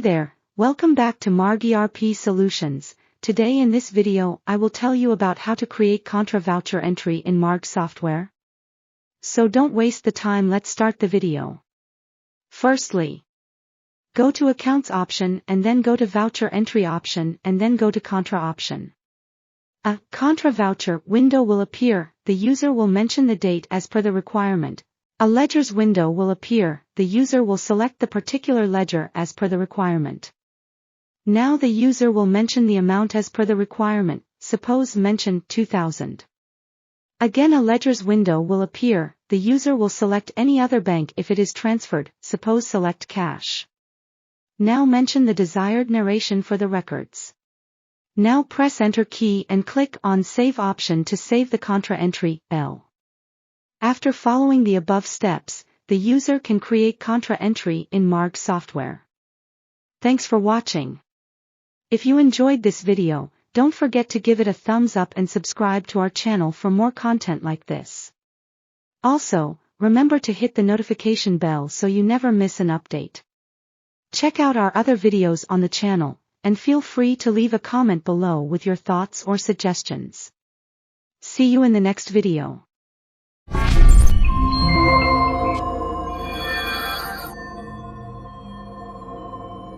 there, welcome back to Marg ERP Solutions. Today in this video I will tell you about how to create Contra Voucher entry in Marg Software. So don't waste the time, let's start the video. Firstly, go to Accounts option and then go to Voucher Entry option and then go to Contra option. A Contra Voucher window will appear, the user will mention the date as per the requirement. A Ledgers window will appear, the user will select the particular ledger as per the requirement. Now the user will mention the amount as per the requirement, suppose mention 2000. Again a Ledgers window will appear, the user will select any other bank if it is transferred, suppose select cash. Now mention the desired narration for the records. Now press Enter key and click on Save option to save the Contra entry, L. After following the above steps, the user can create Contra entry in Marg Software. Thanks for watching. If you enjoyed this video, don't forget to give it a thumbs up and subscribe to our channel for more content like this. Also, remember to hit the notification bell so you never miss an update. Check out our other videos on the channel, and feel free to leave a comment below with your thoughts or suggestions. See you in the next video.